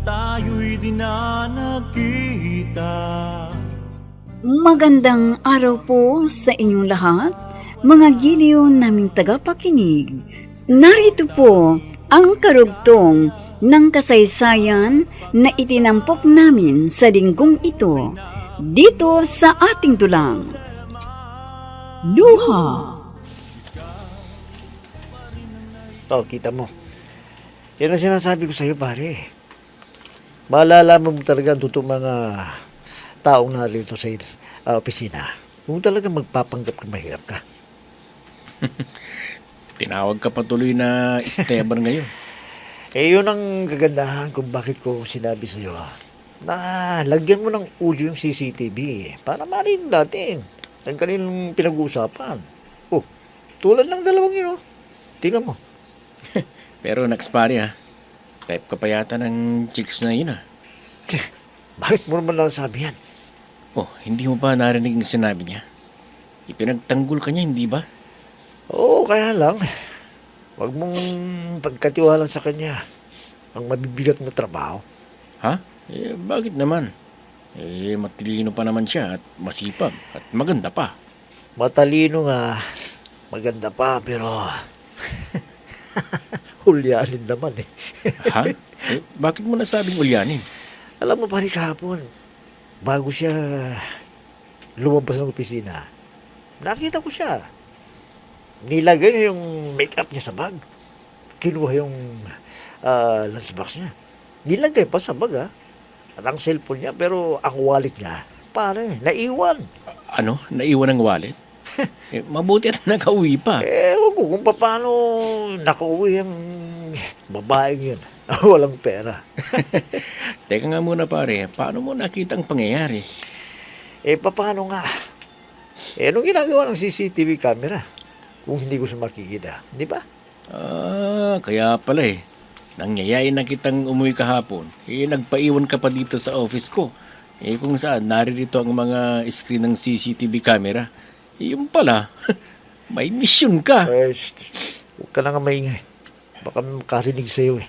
tayo'y di na nakita. Magandang araw po sa inyong lahat, mga giliw naming tagapakinig. Narito po ang karugtong ng kasaysayan na itinampok namin sa linggong ito, dito sa ating dulang. Luha. Kita mo. Yan ang sinasabi ko sa'yo, pare. Malalaman mo talaga ang totoong mga taong narito sa opisina. Kung talaga magpapanggap ka, mahirap ka. Tinawag ka patuloy na Esteban ngayon. Yun ang kagandahan kung bakit ko sinabi sa'yo. Na lagyan mo ng audio yung CCTV para marinig natin ang kanilang pinag-uusapan. Tulad ng dalawang yun, tingnan mo. Pero nag-expire ha. Type ka pa yata ng chicks na yun ha. Bakit mo naman lang sabi yan? Hindi mo pa narinig ang sinabi niya? Ipinagtanggol ka niya, hindi ba? Kaya lang. Huwag mong pagkatiwala sa kanya ang mabibigat na trabaho. Ha? Bakit naman? Matalino pa naman siya at masipag at maganda pa. Matalino nga, maganda pa, pero hulyanin naman eh. Ha? Bakit mo nasabing ulyanin? Alam mo pa rin kahapon, bago siya lumabas ng opisina, nakita ko siya. Nilagay niya yung make-up niya sa bag. Kinuha yung lunchbox niya. Nilagay pa sa bag at ang cellphone niya, pero ang wallet niya, pare, naiwan. Ano? Naiwan ang wallet? Mabuti at nakauwi pa. Ewan ko kung paano nakauwi ang babaeng yun. Walang pera. Teka nga muna pare, paano mo nakita ang pangyayari? Paano nga? Anong ginagawa ng CCTV camera? Kung hindi ko siya makikita, di ba? Kaya pala Nangyayain na kitang umuwi kahapon. Nagpaiwan ka pa dito sa office ko. Kung saan naririto ang mga screen ng CCTV camera. Yung pala, may mission ka. Huwag ka na nga maingay. Baka makarinig sa'yo eh.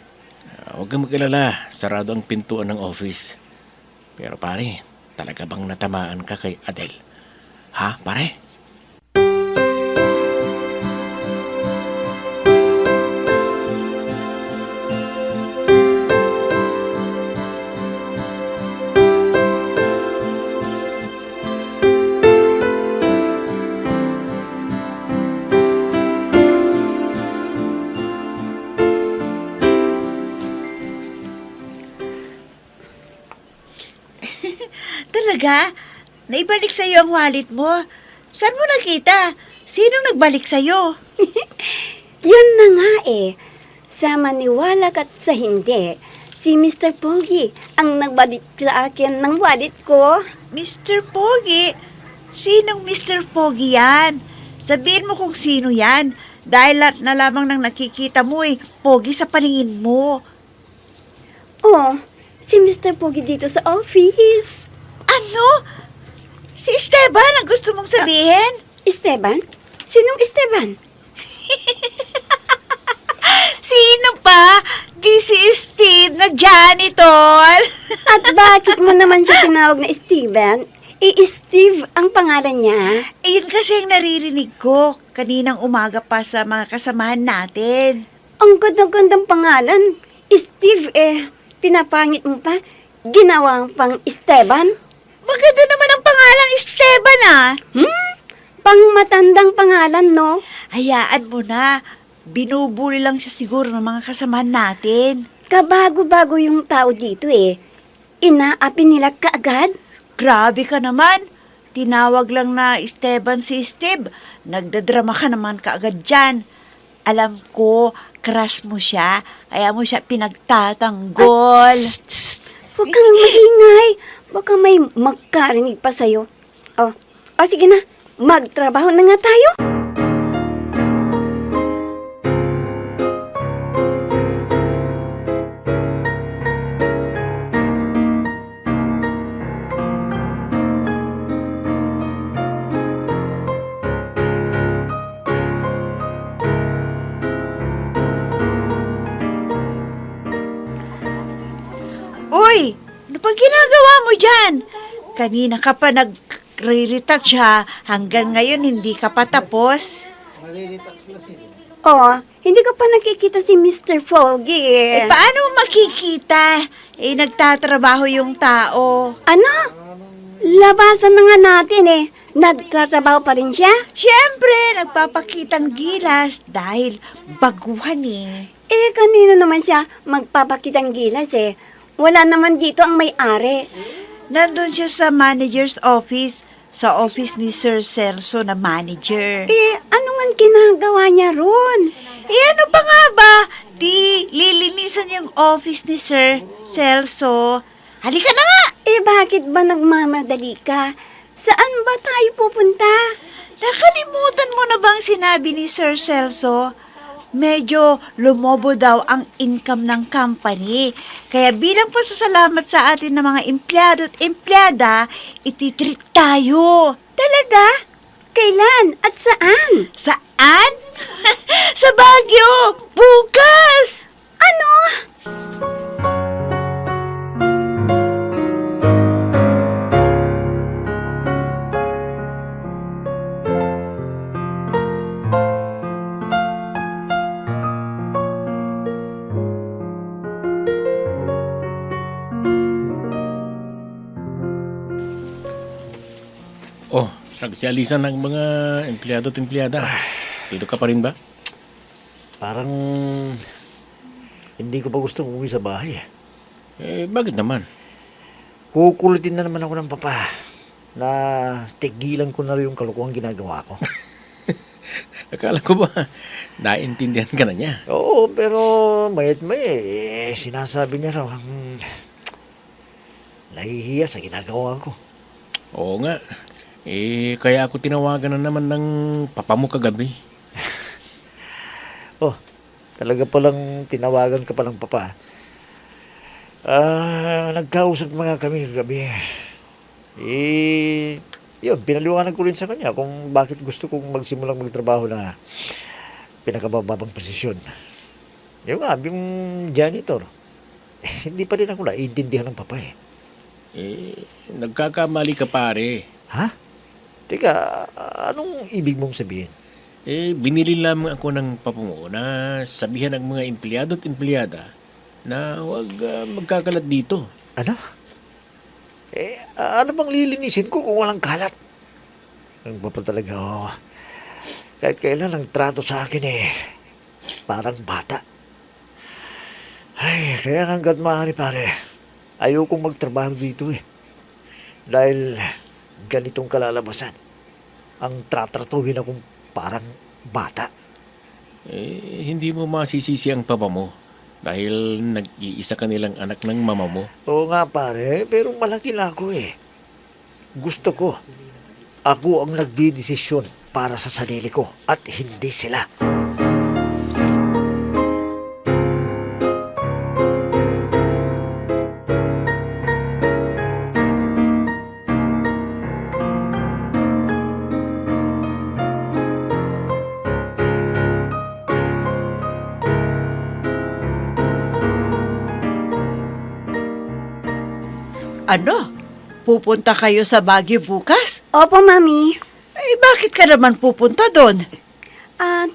Huwag kang mag-alala. Sarado ang pintuan ng office. Pero pare, talaga bang natamaan ka kay Adele? Ha, pare? Talaga? Naibalik sa'yo ang wallet mo? Saan mo nakita? Sinong nagbalik sa'yo? Yun na nga sa maniwala at sa hindi, si Mr. Pogi ang nagbalik sa akin ng wallet ko. Mr. Pogi? Sinong Mr. Pogi yan? Sabihin mo kung sino yan. Dahil lahat na lamang nang nakikita mo Pogi sa paningin mo. Si Mr. Pogi dito sa office. Ano? Si Esteban ang gusto mong sabihin? Esteban? Sinong Esteban? Sino pa? Di si Steve na janitor. At bakit mo naman siya tinawag na Steven? Steve ang pangalan niya. Iyon kasi ang naririnig ko kaninang umaga pa sa mga kasamahan natin. Ang ganda-gandang pangalan. Steve pinapangit mo pa. Ginawang pang Esteban. Maganda naman ang pangalang Esteban Pang matandang pangalan, no? Hayaan mo na. Binubuli lang siya siguro ng mga kasamahan natin. Kabago-bago yung tao dito Inaapi nila kaagad. Grabe ka naman. Tinawag lang na Esteban si Steve. Nagdadrama ka naman kaagad dyan. Alam ko, crush mo siya. Kaya mo siya pinagtatanggol. Huwag kang maingay. Baka may magkarinig pa sa'yo. Sige na. Magtrabaho na nga tayo. ginagawa mo dyan? Kanina ka pa nag-retouch ha. Hanggang ngayon hindi ka pa tapos. Oh, hindi ko pa nakikita si Mr. Foggy eh. Paano mo makikita? Nagtatrabaho yung tao. Ano? Labasan na nga natin eh. Nagtatrabaho pa rin siya? Siyempre, nagpapakitang gilas dahil baguhan eh. Eh, kanino naman siya magpapakitang gilas eh? Wala naman dito ang may-ari. Nandun siya sa manager's office, sa office ni Sir Celso na manager. Eh, ano nga ginagawa niya ron? Ano pa nga ba? Di, lilinisan yung office ni Sir Celso. Halika na nga! Eh, bakit ba nagmamadali ka? Saan ba tayo pupunta? Nakalimutan mo na bang sinabi ni Sir Celso? Medyo lumobo daw ang income ng company. Kaya bilang pasasalamat sa atin ng mga empleyado at empleyada, ititreat tayo. Talaga? Kailan at saan? Saan? Sa Baguio! Bukas! Ano? Oh, nagsialisan ng mga empleyado at empleyada. Dito ka pa rin ba? Parang hindi ko pa gustong umuwi sa bahay. Bakit naman? Kukulitin na naman ako ng papa na tigilan ko na rin yung kalokohan ginagawa ko. Akala ko ba, naintindihan ka na niya? Oo, pero mayat sinasabi niya raw nahihiya sa ginagawa ko. Oo nga. Kaya ako tinawagan na naman ng papa mo kagabi. Oh, talaga palang tinawagan ka palang papa. Nagkausap mga kami kagabi. Yun, pinaliwanag ko rin sa kanya kung bakit gusto kong magsimulang magtrabaho na pinakababang posisyon. Yung nga, yung janitor. Hindi pa rin ako naiintindihan ng papa eh. Nagkakamali ka pare. Ha? Teka, anong ibig mong sabihin? Binili lamang ako ng papa mo na sabihan ng mga empleyado at empleyada na huwag magkakalat dito. Ano? Ano bang lilinisin ko kung walang kalat? Ang papa talaga, oh. Kahit kailan ang trato sa akin parang bata. Ay, kaya hanggat maaari pare, ayokong magtrabaho dito Dahil ganitong kalalabasan. Ang tratratuhin akong parang bata. Hindi mo masisisi ang papa mo dahil nag-iisa ka nilang anak ng mama mo. Oo nga pare, pero malaki na ako Gusto ko, ako ang nagdidesisyon para sa sarili ko at hindi sila. Ano? Pupunta kayo sa Baguio bukas? Opo, Mami. Bakit ka naman pupunta doon?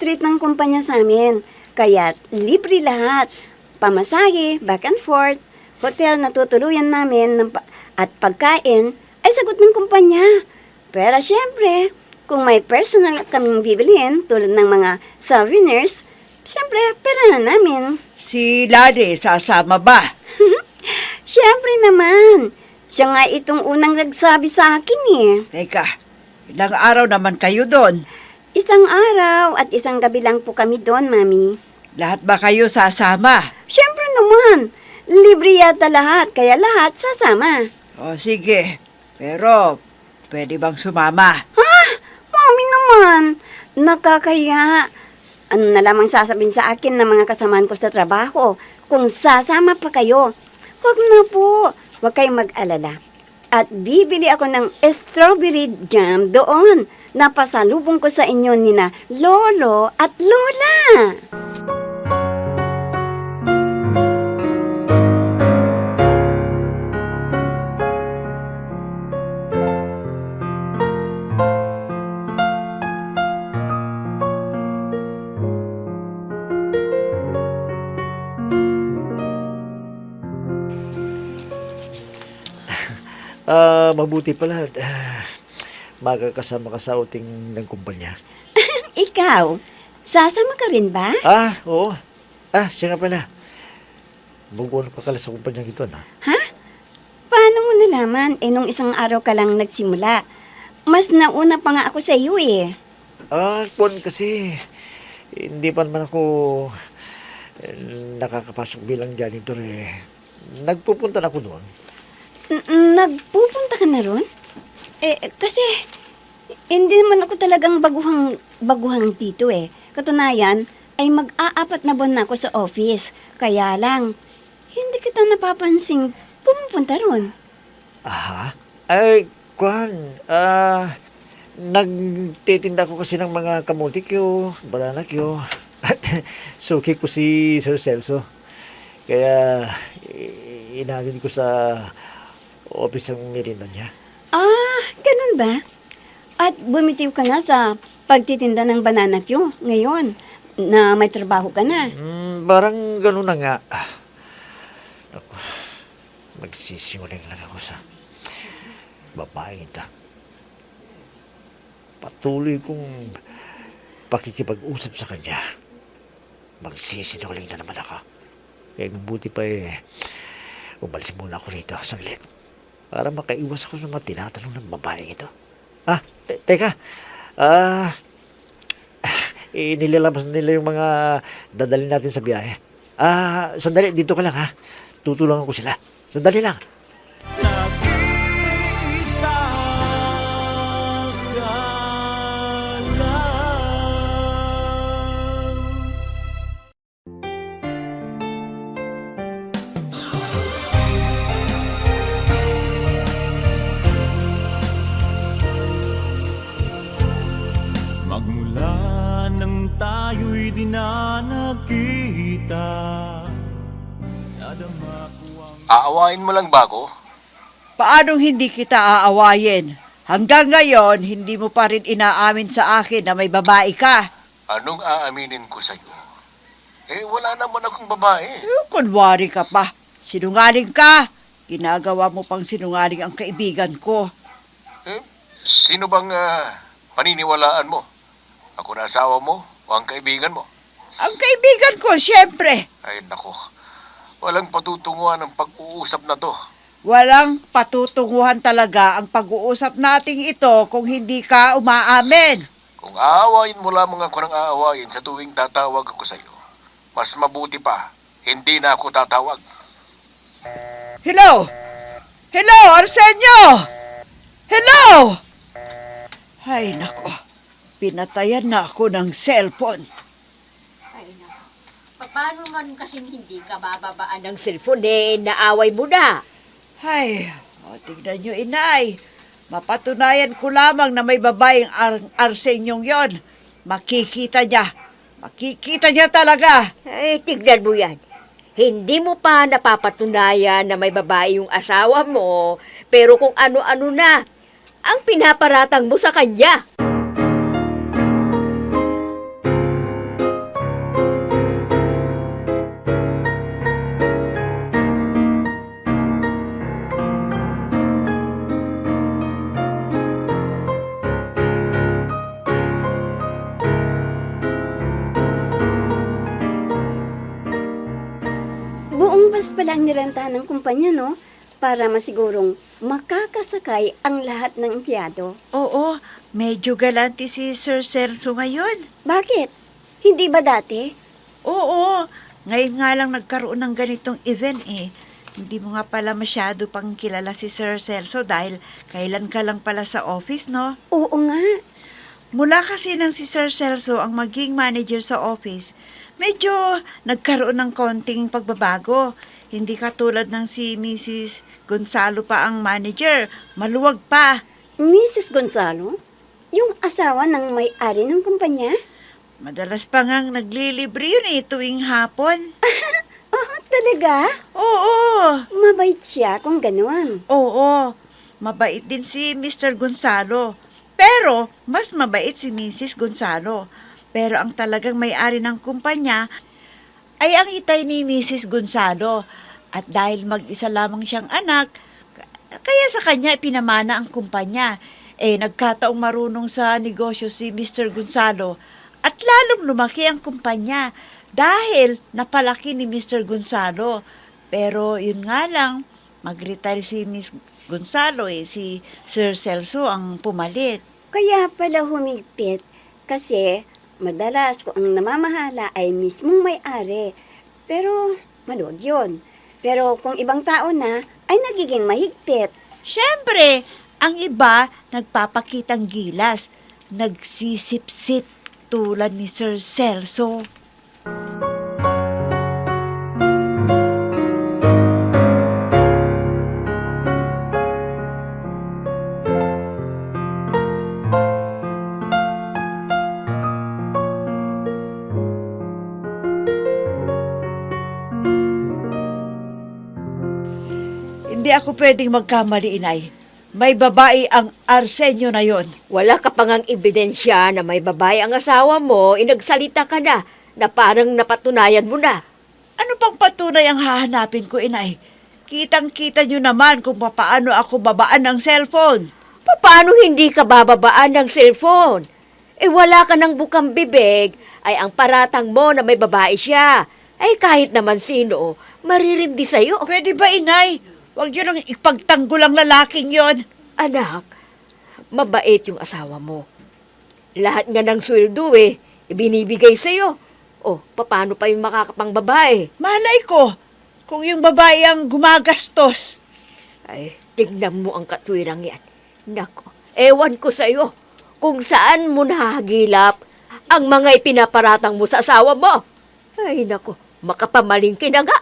Treat ng kumpanya sa amin. Kaya libre lahat. Pamasahe, back and forth, hotel na tutuluyan namin at pagkain ay sagot ng kumpanya. Pero syempre, kung may personal kaming bibilhin tulad ng mga souvenirs, syempre, pera na namin. Si Lade, sasama ba? Syempre naman. Siya nga itong unang nagsabi sa akin Teka, ilang araw naman kayo doon? Isang araw at isang gabi lang po kami doon, Mami. Lahat ba kayo sasama? Syempre naman. Libre yata lahat, kaya lahat sasama. O sige, pero pwede bang sumama? Mami naman, nakakaya. Ano na lamang sasabihin sa akin ng mga kasamahan ko sa trabaho kung sasama pa kayo? Huwag na po, huwag kayong mag-alala. At bibili ako ng strawberry jam doon na pasalubong ko sa inyo nina Lolo at Lola. Mabuti pala. Magkakasama ka sa outing ng kumpanya. Ikaw, sasama ka rin ba? Oo. Siya nga pala. Bubuo pa kala sa kumpanya ito, na. Ha? Paano mo nalaman? Nung isang araw ka lang nagsimula. Mas nauna pa nga ako sa iyo eh. Kwan kasi, hindi pa naman ako nakakapasok bilang janitor eh. Nagpupunta na ako doon. Nagpupunta ka na ron? Kasi hindi naman ako talagang baguhang dito eh. Katunayan, ay mag-aapat na buwan na ako sa office. Kaya lang, hindi kita napapansing pumupunta ron. Kwan, nagtitinda ko kasi ng mga kamuti ko, banana ko, at suki ko si Sir Celso. Kaya, inatin ko sa office ang merienda niya. Ganun ba? At bumitiw ka na sa pagtitinda ng banana Q ngayon na may trabaho ka na. Parang ganun na nga. Ako, magsisimuling lang ako sa babae ito. Patuloy kong pakikipag-usap sa kanya. Magsisinungaling na naman ako. Kaya mabuti pa umalis muna ako rito saglit. Para makaiwas ako sa mga tinatanong ng babae ito. Teka. Nilalabas nila yung mga dadalhin natin sa biyahe. Sandali, dito ka lang ha. Tutulungan ko sila. Sandali lang. Nag-iisa ka lang. Magmula nang tayo'y di na nagkita, nadama ko ang Aawain mo lang ba ako? Paanong hindi kita aawayin? Hanggang ngayon, hindi mo pa rin inaamin sa akin na may babae ka. Anong aaminin ko sa'yo? Wala naman akong babae. Kunwari ka pa. Sinungaling ka. Ginagawa mo pang sinungaling ang kaibigan ko. Sino bang paniniwalaan mo? Ako na asawa mo o ang kaibigan mo? Ang kaibigan ko, siyempre. Ay, nako. Walang patutunguhan ang pag-uusap na to. Walang patutunguhan talaga ang pag-uusap nating ito kung hindi ka umaamin. Kung aawayin mo lamang ako ng aawayin sa tuwing tatawag ako sa'yo, mas mabuti pa, hindi na ako tatawag. Hello? Hello, Arsenio? Hello? Ay, nako. Pinatayan na ako ng cellphone. Ay, naku. Paano man kasing hindi ka bababaan ng cellphone naaway mo na? Ay, tignan nyo, inay. Mapatunayan ko lamang na may babaeng Arsenyong yon. Makikita niya. Makikita niya talaga. Tignan mo yan. Hindi mo pa napapatunayan na may babae yung asawa mo, pero kung ano-ano na ang pinaparatang mo sa kanya. Buong bus pala ang nirentahan ng kumpanya, no? Para masigurong makakasakay ang lahat ng empleyado. Oo, medyo galante si Sir Celso ngayon. Bakit? Hindi ba dati? Oo, ngayon nga lang nagkaroon ng ganitong event eh. Hindi mo nga pala masyado pang kilala si Sir Celso dahil kailan ka lang pala sa office, no? Oo nga. Mula kasi nang si Sir Celso ang maging manager sa office, medyo nagkaroon ng konting pagbabago. Hindi katulad ng si Mrs. Gonzalo pa ang manager. Maluwag pa. Mrs. Gonzalo? Yung asawa ng may-ari ng kumpanya? Madalas pa ngang naglilibre yun tuwing hapon. Talaga? Oo, Mabait siya kung ganun. oo. Mabait din si Mr. Gonzalo. Pero mas mabait si Mrs. Gonzalo. Pero ang talagang may-ari ng kumpanya ay ang itay ni Mrs. Gonzalo. At dahil mag-isa lamang siyang anak, Kaya sa kanya pinamana ang kumpanya. Nagkataong marunong sa negosyo si Mr. Gonzalo at lalong lumaki ang kumpanya dahil napalaki ni Mr. Gonzalo. Pero yun nga lang, mag-retire si Miss Gonzalo si Sir Celso ang pumalit. Kaya pala humigpit kasi madalas kung ang namamahala ay mismong may-ari. Pero maluwag yun. Pero kung ibang tao na, ay nagiging mahigpit. Siyempre, ang iba nagpapakitang gilas, nagsisip-sip tulad ni Sir Celso. Hindi ako pwedeng magkamali, Inay. May babae ang Arsenio na yon. Wala ka pang ang ebidensya na may babae ang asawa mo, inagsalita ka na parang napatunayan mo na. Ano pang patunay ang hahanapin ko, Inay? Kitang-kita nyo naman kung paano ako babaan ng cellphone. Paano hindi ka bababaan ng cellphone? Wala ka ng bukang bibig, ay ang paratang mo na may babae siya. Ay kahit naman sino, maririndi sa'yo. Pwede ba, Inay? Huwag yun ang ipagtanggol ang lalaking yon. Anak, mabait yung asawa mo. Lahat nga ng sweldo ibinibigay sa'yo. Paano pa yung makakapang babae? Malay ko, kung yung babae ang gumagastos. Ay, tignan mo ang katwirang yan. Nako, ewan ko sa'yo kung saan mo nahagilap ang mga ipinaparatang mo sa asawa mo. Ay, nako, makapamalingki na nga.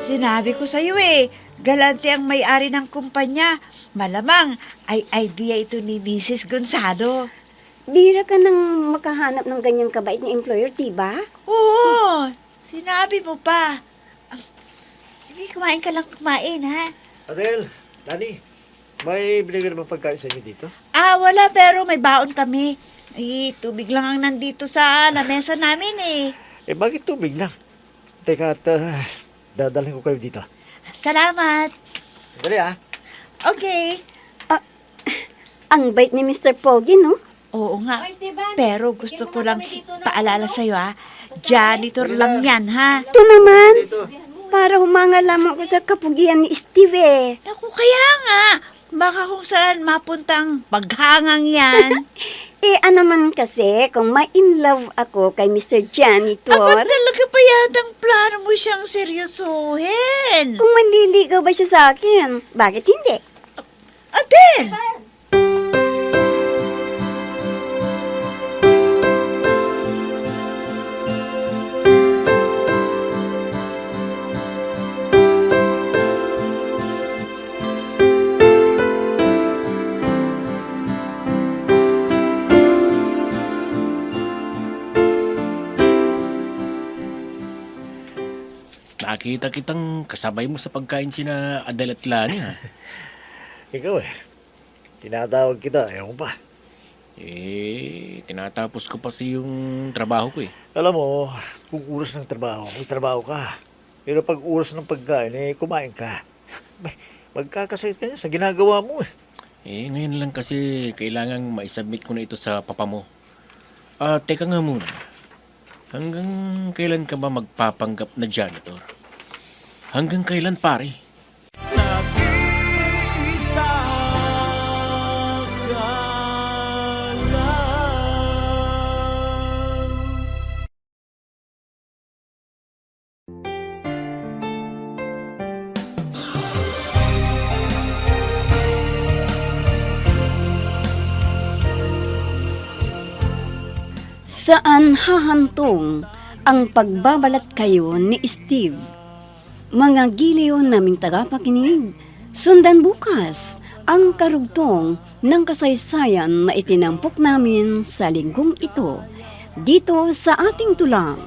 Sinabi ko sa'yo galante ang may-ari ng kumpanya. Malamang ay idea ito ni Mrs. Gonzalo. Bira ka nang makahanap ng ganyang kabait na employer, diba? Oo, sinabi mo pa. Sige, kumain ka lang kumain, ha? Adel, Dani, may binigay naman pagkain sa inyo dito? Wala, pero may baon kami. Tubig lang ang nandito sa lamesa namin Bakit tubig lang? Teka, at dadalhin ko kayo dito. Salamat. Dali Okay. Ang bait ni Mr. Pogi, no? Oo nga. Pero gusto ko lang paalala sa'yo, janitor lang yan, ha? Ito naman, para humanga lamang ko sa kapugian ni Steve. Naku, kaya nga. Baka kung saan mapuntang paghangang yan. Naman kasi, kung ma-in love ako kay Mr. Janitor, Talaga pa yatang plano mo siyang seryosohin? kung manliligaw ba siya sa akin, bakit hindi? Adel! Nakita kitang kasabay mo sa pagkain sina Adel at Lani, ha? Ikaw tinatawag kita, ewan ko pa. Tinatapos ko pa yung trabaho ko, Alam mo, kung oras ng trabaho, may trabaho ka. Pero pag oras ng pagkain, kumain ka. Magkakasakit ka niya sa ginagawa mo. Ngayon lang kasi kailangang maisubmit ko na ito sa papa mo. Teka nga muna. Hanggang kailan ka ba magpapanggap na janitor? Hanggang kailan, pare? Nag-iisa ka lang. Saan hahantong ang pagbabalat kayo ni Steve? Mga giliw naming tagapakinig, sundan bukas ang karugtong ng kasaysayan na itinampok namin sa linggong ito dito sa ating tulang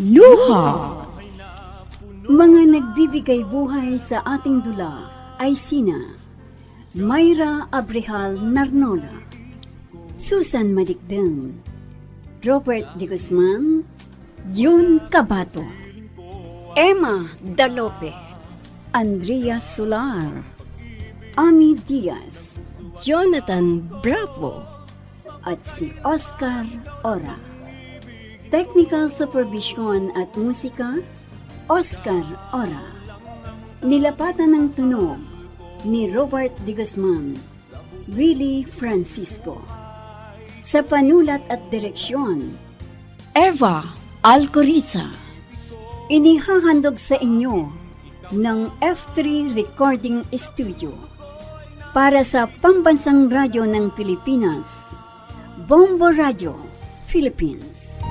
Luha. Mga nagbibigay buhay sa ating dula ay sina Myra Abrehal Narnola, Susan Malikdeng, Robert De Guzman, Jun Cabato, Emma Dalope, Andrea Solar, Ami Diaz, Jonathan Bravo, at si Oscar Ora. Technical Supervision at Musika, Oscar Ora. Nilapatan ng tunog ni Robert De Guzman, Willie Francisco. Sa panulat at direksyon, Eva Alcoriza. Inihahandog sa inyo ng F3 Recording Studio para sa Pambansang Radyo ng Pilipinas, Bombo Radio, Philippines.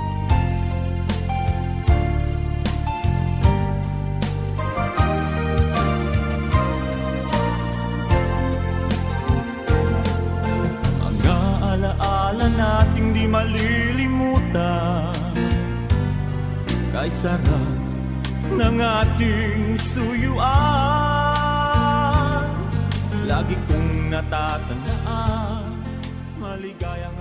Mga alaala nating di malilimutan, kay sarap ng ating suyuan. Lagi kong natatandaan, maligayang